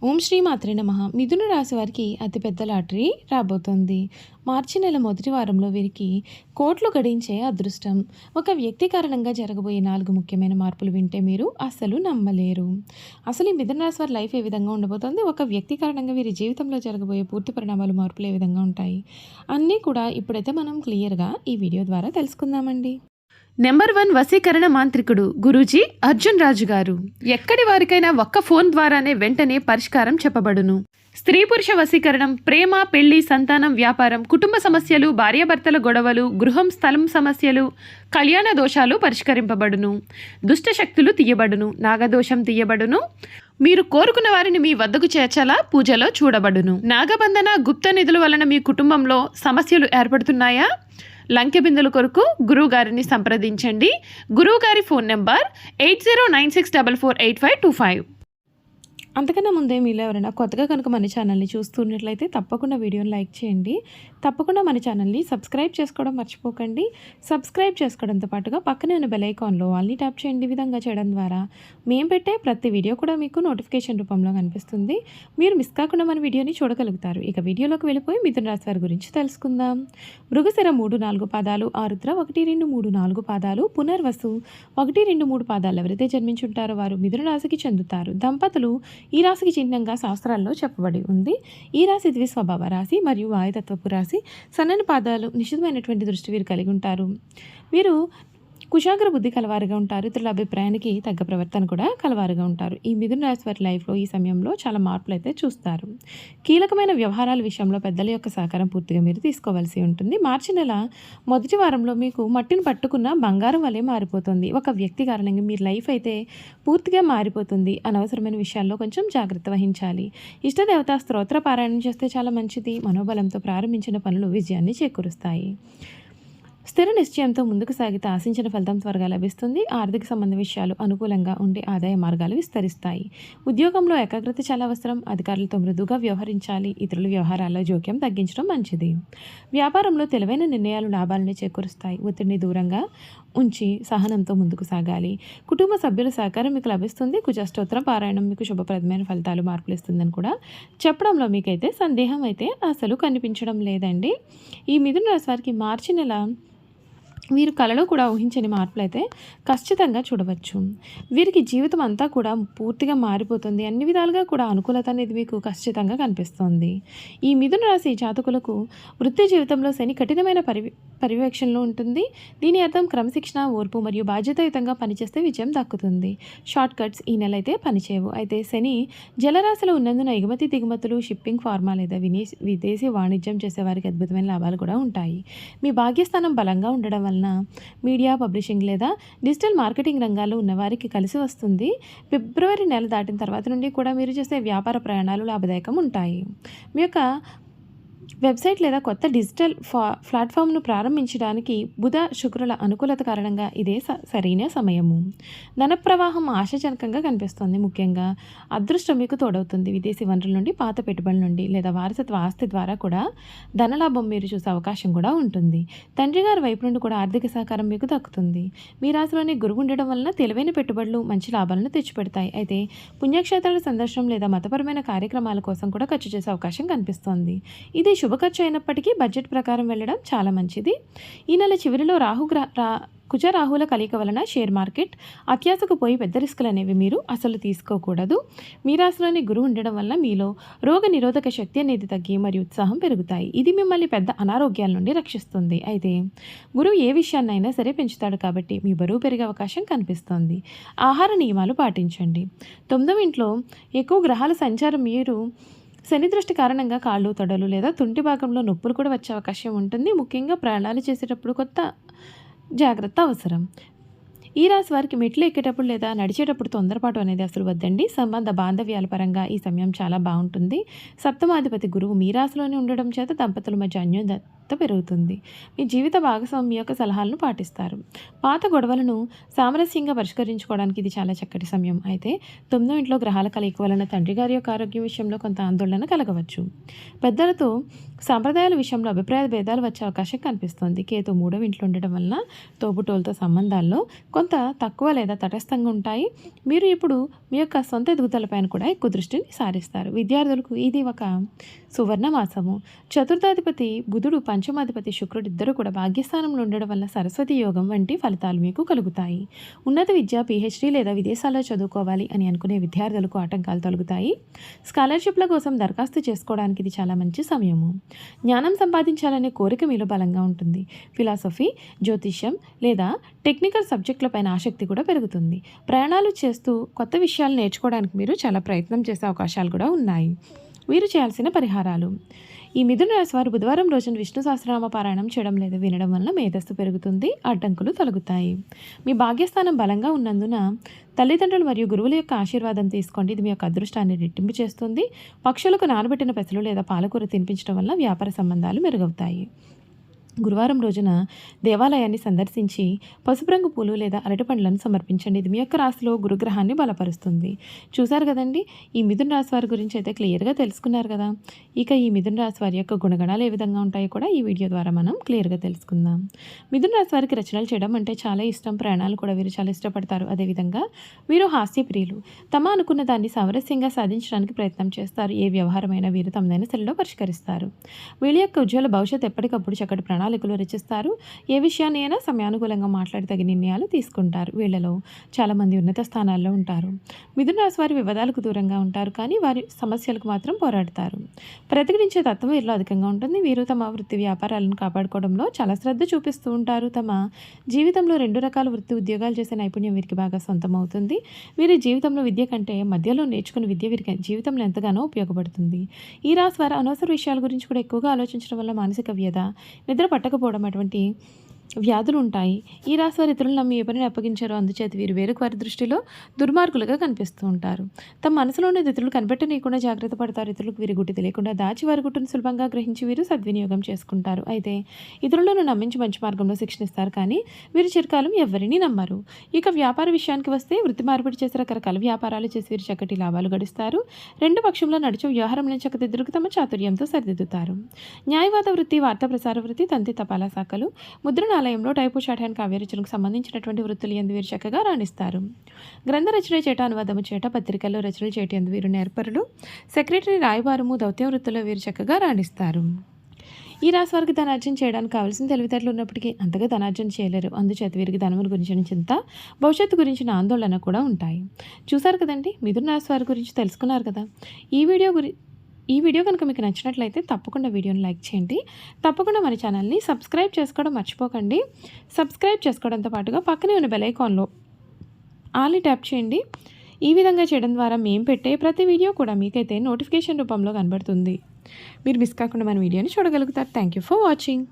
ఓం శ్రీ మాత్రే నమః. మిథున రాశి వారికి అతిపెద్ద లాటరీ రాబోతోంది. మార్చి నెల మొదటి వారంలో వీరికి కోట్లు గడించే అదృష్టం. ఒక వ్యక్తి కారణంగా జరగబోయే 4 ముఖ్యమైన మార్పులు వింటే మీరు అస్సలు నమ్మలేరు. అసలు ఈ మిథున రాశి వారి లైఫ్ ఏ విధంగా ఉండబోతోంది, ఒక వ్యక్తి కారణంగా వీరి జీవితంలో జరగబోయే పూర్తి పరిణామాలు, మార్పులు ఏ విధంగా ఉంటాయి అన్నీ కూడా ఇప్పుడైతే మనం క్లియర్గా ఈ వీడియో ద్వారా తెలుసుకుందామండి. నెంబర్ 1 వశీకరణ మాంత్రికుడు గురూజీ అర్జున్ రాజు గారు. ఎక్కడి వారికైనా ఒక్క ఫోన్ ద్వారానే వెంటనే పరిష్కారం చెప్పబడును. స్త్రీ పురుష వశీకరణం, ప్రేమ, పెళ్లి, సంతానం, వ్యాపారం, కుటుంబ సమస్యలు, భార్యాభర్తల గొడవలు, గృహం, స్థలం సమస్యలు, కళ్యాణ దోషాలు పరిష్కరింపబడును. దుష్ట శక్తులు తీయబడును. నాగదోషం తీయబడును. మీరు కోరుకున్న వారిని మీ వద్దకు చేర్చాలా పూజలో చూడబడును. నాగబంధన, గుప్త నిధుల వలన మీ కుటుంబంలో సమస్యలు ఏర్పడుతున్నాయా? లంకె బిందుల కొరకు గురువుగారిని సంప్రదించండి. గురువుగారి ఫోన్ నెంబర్ 8096448525. అంతకన్నా ముందే మీలో ఎవరైనా కొత్తగా కనుక మన ఛానల్ని చూస్తున్నట్లయితే తప్పకుండా వీడియోని లైక్ చేయండి. తప్పకుండా మన ఛానల్ని సబ్స్క్రైబ్ చేసుకోవడం మర్చిపోకండి. సబ్స్క్రైబ్ చేసుకోవడంతో పాటుగా పక్కనే ఉన్న బెల్ ఐకాన్లో ఆల్ని ట్యాప్ చేయండి. ఈ విధంగా చేయడం ద్వారా మేము పెట్టే ప్రతి వీడియో కూడా మీకు నోటిఫికేషన్ రూపంలో కనిపిస్తుంది. మీరు మిస్ కాకుండా మన వీడియోని చూడగలుగుతారు. ఇక వీడియోలోకి వెళ్ళిపోయి మిథున రాశి వారి గురించి తెలుసుకుందాం. మృగశిర 3-4 పాదాలు, ఆరుద్ర 1-2-3-4 పాదాలు, పునర్వసు 1-2-3 పాదాలు ఎవరైతే జన్మించుంటారో వారు మిథున రాశికి చెందుతారు. దంపతులు ఈ రాశికి చిహ్నంగా శాస్త్రాల్లో చెప్పబడి ఉంది. ఈ రాశి ద్విస్వభావ రాశి మరియు వాయుతత్వపు రాశి. సన్నని పాదాలు, నిశ్చితమైనటువంటి దృష్టి వీరు కలిగి ఉంటారు. వీరు కుశాగ్ర బుద్ధి కలవారుగా ఉంటారు. ఇతరుల అభిప్రాయానికి తగ్గ ప్రవర్తన కూడా కలవారుగా ఉంటారు. ఈ మిథున రాశి వారి లైఫ్లో ఈ సమయంలో చాలా మార్పులు అయితే చూస్తారు. కీలకమైన వ్యవహారాల విషయంలో పెద్దల యొక్క సహకారం పూర్తిగా మీరు తీసుకోవాల్సి ఉంటుంది. మార్చి నెల మొదటి వారంలో మీకు మట్టిని పట్టుకున్న బంగారం వలె మారిపోతుంది. ఒక వ్యక్తి కారణంగా మీ లైఫ్ అయితే పూర్తిగా మారిపోతుంది. అనవసరమైన విషయాల్లో కొంచెం జాగ్రత్త వహించాలి. ఇష్టదేవత స్తోత్ర పారాయణం చేస్తే చాలా మంచిది. మనోబలంతో ప్రారంభించిన పనులు విజయాన్ని చేకూరుస్తాయి. స్థిర నిశ్చయంతో ముందుకు సాగితే ఆశించిన ఫలితం త్వరగా లభిస్తుంది. ఆర్థిక సంబంధ విషయాలు అనుకూలంగా ఉండే ఆదాయ మార్గాలు విస్తరిస్తాయి. ఉద్యోగంలో ఏకాగ్రత చాలా అవసరం. అధికారులతో మృదువుగా వ్యవహరించాలి. ఇతరుల వ్యవహారాల్లో జోక్యం తగ్గించడం మంచిది. వ్యాపారంలో తెలివైన నిర్ణయాలు లాభాలను చేకూరుస్తాయి. ఒత్తిడిని దూరంగా ఉంచి సహనంతో ముందుకు సాగాలి. కుటుంబ సభ్యుల సహకారం మీకు లభిస్తుంది. కుజాష్టోత్తరం పారాయణం మీకు శుభప్రదమైన ఫలితాలు, మార్పులు ఇస్తుందని కూడా చెప్పడంలో మీకైతే సందేహం అయితే అసలు కనిపించడం లేదండి. ఈ మిథున రాశి వారికి మార్చి నెల వీరు కళలో కూడా ఊహించని మార్పులు అయితే ఖచ్చితంగా చూడవచ్చు. వీరికి జీవితం అంతా కూడా పూర్తిగా మారిపోతుంది. అన్ని విధాలుగా కూడా అనుకూలత అనేది మీకు ఖచ్చితంగా కనిపిస్తుంది. ఈ మిథున రాశి జాతకులకు వృత్తి జీవితంలో శని కఠినమైన పర్యవేక్షణలో ఉంటుంది. దీని అర్థం క్రమశిక్షణ, ఓర్పు మరియు బాధ్యతాయుతంగా పనిచేస్తే విజయం దక్కుతుంది. షార్ట్ కట్స్ ఈ నెల అయితే పనిచేయవు. అయితే శని జలరాశిలో ఉన్నందున ఎగుమతి దిగుమతులు, షిప్పింగ్, ఫార్మా లేదా విదేశీ వాణిజ్యం చేసే వారికి అద్భుతమైన లాభాలు కూడా ఉంటాయి. మీ భాగ్యస్థానం బలంగా ఉండడం వలన మీడియా, పబ్లిషింగ్ లేదా డిజిటల్ మార్కెటింగ్ రంగాల్లో ఉన్నవారికి కలిసి వస్తుంది. ఫిబ్రవరి నెల దాటిన తర్వాత నుండి కూడా మీరు చేసే వ్యాపార ప్రయాణాలు లాభదాయకం ఉంటాయి. మీ యొక్క వెబ్సైట్ లేదా కొత్త డిజిటల్ ప్లాట్ఫామ్ను ప్రారంభించడానికి బుధ, శుక్రుల అనుకూలత కారణంగా ఇదే సరైన సమయము. ధన ప్రవాహం ఆశాజనకంగా కనిపిస్తుంది. ముఖ్యంగా అదృష్టం మీకు తోడవుతుంది. విదేశీ వనరుల నుండి, పాత పెట్టుబడుల నుండి లేదా వారసత్వ ఆస్తి ద్వారా కూడా ధనలాభం మీరు చూసే అవకాశం కూడా ఉంటుంది. తండ్రి గారి వైపు నుండి కూడా ఆర్థిక సహకారం మీకు దక్కుతుంది. మీ రాశిలోని గురువు ఉండడం వలన తెలివైన పెట్టుబడులు మంచి లాభాలను తెచ్చిపెడతాయి. అయితే పుణ్యక్షేత్రాల సందర్శనం లేదా మతపరమైన కార్యక్రమాల కోసం కూడా ఖర్చు చేసే అవకాశం కనిపిస్తోంది. ఇది శుభ ఖర్చు అయినప్పటికీ బడ్జెట్ ప్రకారం వెళ్ళడం చాలా మంచిది. ఈ నెల చివరిలో కుజ రాహుల కలయిక వలన షేర్ మార్కెట్ అత్యాశకు పోయి పెద్ద రిస్కులు అనేవి మీరు అసలు తీసుకోకూడదు. మీ రాశిలోని గురువు ఉండడం వల్ల మీలో రోగ నిరోధక శక్తి అనేది తగ్గి మరియు ఉత్సాహం పెరుగుతాయి. ఇది మిమ్మల్ని పెద్ద అనారోగ్యాల నుండి రక్షిస్తుంది. అయితే గురువు ఏ విషయాన్నైనా సరే పెంచుతాడు కాబట్టి మీ బరువు పెరిగే అవకాశం కనిపిస్తోంది. ఆహార నియమాలు పాటించండి. 9వ ఇంట్లో ఎక్కువ గ్రహాల సంచారం మీరు శని దృష్టి కారణంగా కాళ్ళు, తొడలు లేదా తుంటి భాగంలో నొప్పులు కూడా వచ్చే అవకాశం ఉంటుంది. ముఖ్యంగా ప్రయాణాలు చేసేటప్పుడు కొత్త జాగ్రత్త అవసరం. ఈ రాశి వారికి మెట్లు ఎక్కేటప్పుడు లేదా నడిచేటప్పుడు తొందరపాటు అనేది అసలు వద్దండి. సంబంధ బాంధవ్యాల పరంగా ఈ సమయం చాలా బాగుంటుంది. సప్తమాధిపతి గురువు మీ రాశిలోనే ఉండడం చేత దంపతుల మధ్య అన్యోన్యత సమానత్వం పెరుగుతుంది. మీ జీవిత భాగస్వామి యొక్క సలహాలను పాటిస్తారు. పాత గొడవలను సామరస్యంగా పరిష్కరించుకోవడానికి ఇది చాలా చక్కటి సమయం. అయితే 9వ ఇంట్లో గ్రహాల కలయిక వలన తండ్రి గారి యొక్క ఆరోగ్యం విషయంలో కొంత ఆందోళన కలగవచ్చు. పెద్దలతో సాంప్రదాయాల విషయంలో అభిప్రాయ భేదాలు వచ్చే అవకాశం కనిపిస్తుంది. కేతు 3వ ఇంట్లో ఉండడం వలన తోబుటోలతో సంబంధాల్లో కొంత తక్కువ లేదా తటస్థంగా ఉంటాయి. మీరు ఇప్పుడు మీ యొక్క సొంత ఎదుగుదలపైన కూడా ఎక్కువ దృష్టిని సారిస్తారు. విద్యార్థులకు ఇది ఒక సువర్ణ మాసము. చతుర్థాధిపతి బుధుడు, పంచమాధిపతి శుక్రుడు ఇద్దరు కూడా భాగ్యస్థానంలో ఉండడం వల్ల సరస్వతి యోగం వంటి ఫలితాలు మీకు కలుగుతాయి. ఉన్నత విద్య, PhD లేదా విదేశాల్లో చదువుకోవాలి అని అనుకునే విద్యార్థులకు ఆటంకాలు తొలగుతాయి. స్కాలర్షిప్ల కోసం దరఖాస్తు చేసుకోవడానికి ఇది చాలా మంచి సమయము. జ్ఞానం సంపాదించాలనే కోరిక మీలో బలంగా ఉంటుంది. ఫిలాసఫీ, జ్యోతిష్యం లేదా టెక్నికల్ సబ్జెక్టులపైన ఆసక్తి కూడా పెరుగుతుంది. ప్రయాణాలు చేస్తూ కొత్త విషయాలు నేర్చుకోవడానికి మీరు చాలా ప్రయత్నం చేసే అవకాశాలు కూడా ఉన్నాయి. మీరు చేయాల్సిన పరిహారాలు: ఈ మిథున రాశి వారు బుధవారం రోజున విష్ణు సహస్రనామ పారాయణం చేయడం లేదా వినడం వల్ల మేధస్సు పెరుగుతుంది, అడ్డంకులు తొలగుతాయి. మీ భాగ్యస్థానం బలంగా ఉన్నందున తల్లిదండ్రులు మరియు గురువుల యొక్క ఆశీర్వాదం తీసుకోండి. ఇది మీ యొక్క అదృష్టాన్ని రెట్టింపు చేస్తుంది. పక్షులకు నానబెట్టిన పెసలు లేదా పాలకూర తినిపించడం వల్ల వ్యాపార సంబంధాలు మెరుగవుతాయి. గురువారం రోజున దేవాలయాన్ని సందర్శించి పసుపు రంగు పూలు లేదా అరటిపండ్లను సమర్పించండి. ఇది మీ యొక్క రాశిలో గురుగ్రహాన్ని బలపరుస్తుంది. చూసారు కదండి, ఈ మిథున రాశి వారి గురించి అయితే క్లియర్గా తెలుసుకున్నారు కదా. ఇక ఈ మిథున రాశి వారి యొక్క గుణగణాలు ఏ విధంగా ఉంటాయో కూడా ఈ వీడియో ద్వారా మనం క్లియర్గా తెలుసుకుందాం. మిథున రాశి వారికి రచనలు చేయడం అంటే చాలా ఇష్టం. ప్రయాణాలు కూడా వీరు చాలా ఇష్టపడతారు. అదేవిధంగా వీరు హాస్యప్రియులు. తమ అనుకున్న దాన్ని సామరస్యంగా సాధించడానికి ప్రయత్నం చేస్తారు. ఏ వ్యవహారమైనా వీరు తమదైన శైలిలో పరిష్కరిస్తారు. వీళ్ళ యొక్క ఉజ్వల భవిష్యత్తు ఎప్పటికప్పుడు చక్కటి ప్రణాళికలు రచిస్తారు. ఏ విషయాన్ని అయినా సమయానుకూలంగా మాట్లాడి తగిన నిర్ణయాలు తీసుకుంటారు. వీళ్ళలో చాలామంది ఉన్నత స్థానాల్లో ఉంటారు. మిథున రాశి వారి వివాదాలకు దూరంగా ఉంటారు, కానీ వారి సమస్యలకు మాత్రం పోరాడతారు. ప్రతిఘటించే తత్వం వీరిలో అధికంగా ఉంటుంది. వీరు తమ వృత్తి వ్యాపారాలను కాపాడుకోవడంలో చాలా శ్రద్ధ చూపిస్తూ ఉంటారు. తమ జీవితంలో 2 రకాల వృత్తి ఉద్యోగాలు చేసే నైపుణ్యం వీరికి బాగా సొంతమవుతుంది. వీరి జీవితంలో విద్య కంటే మధ్యలో నేర్చుకున్న విద్య వీరికి జీవితంలో ఎంతగానో ఉపయోగపడుతుంది. ఈ రాశి వారు అనవసర విషయాల గురించి కూడా ఎక్కువగా ఆలోచించడం వల్ల మానసిక వ్యధ, నిద్ర పట్టకపోవడం అటువంటి వ్యాధులు ఉంటాయి. ఈ రాశి వారి ఇతరులను నమ్మి ఏ పనిని అప్పగించారో అందుచేత వీరు వేరొక వారి దృష్టిలో దుర్మార్గులుగా కనిపిస్తూ ఉంటారు. తమ మనసులోని ఇతరులు కనిపెట్టనీయకుండా జాగ్రత్త పడతారు. ఇతరులకు వీరి గుట్టి తెలియకుండా దాచి వారి గుట్టును సులభంగా గ్రహించి వీరు సద్వినియోగం చేసుకుంటారు. అయితే ఇతరులను నమ్మించి మంచి మార్గంలో శిక్షణిస్తారు, కానీ వీరు చిరకాలం ఎవరిని నమ్మరు. ఇక వ్యాపార విషయానికి వస్తే వృత్తి మార్పిడి చేసి రకరకాల వ్యాపారాలు చేసి వీరు చక్కటి లాభాలు గడిస్తారు. 2 పక్షంలో నడిచే వ్యవహారంలో చక్కదిద్దుకు తమ చాతుర్యంతో సరిదిద్దుతారు. న్యాయవాద వృత్తి, వార్తా ప్రసార వృత్తి, తంతి తపాలా శాఖలు, ముద్రణాలయంలో టైపు షార్ట్ కావ్యరచనకు సంబంధించినటువంటి వృత్తులు ఎందు వీరు చక్కగా రాణిస్తారు. గ్రంథ రచన చేట, అనువాదము చేట, పత్రికల్లో రచనలు చేయటం ఎందు వీరు నేర్పరులు. సెక్రటరీ, రాయబారము, దౌత్యం వృత్తుల్లో వీరు చక్కగా రాణిస్తారు. ఈ రాశి వారికి ధనార్జన చేయడానికి కావాల్సిన తెలివితేటలు ఉన్నప్పటికీ అంతగా ధనార్జన చేయలేరు. అందుచేత వీరికి ధనముల గురించిన చింత, భవిష్యత్తు గురించిన ఆందోళన కూడా ఉంటాయి. చూసారు కదండి, మిథున రాశి వారి గురించి తెలుసుకున్నారు కదా. ఈ వీడియో కనుక మీకు నచ్చినట్లయితే తప్పకుండా వీడియోని లైక్ చేయండి. తప్పకుండా మన ఛానల్ని సబ్స్క్రైబ్ చేసుకోవడం మర్చిపోకండి. సబ్స్క్రైబ్ చేసుకోవడంతో పాటుగా పక్కనే ఉన్న బెల్ ఐకాన్లో ఆల్ని ట్యాప్ చేయండి. ఈ విధంగా చేయడం ద్వారా మేము పెట్టే ప్రతి వీడియో కూడా మీకైతే నోటిఫికేషన్ రూపంలో కనబడుతుంది. మీరు మిస్ కాకుండా మన వీడియోని చూడగలుగుతారు. Thank you for watching.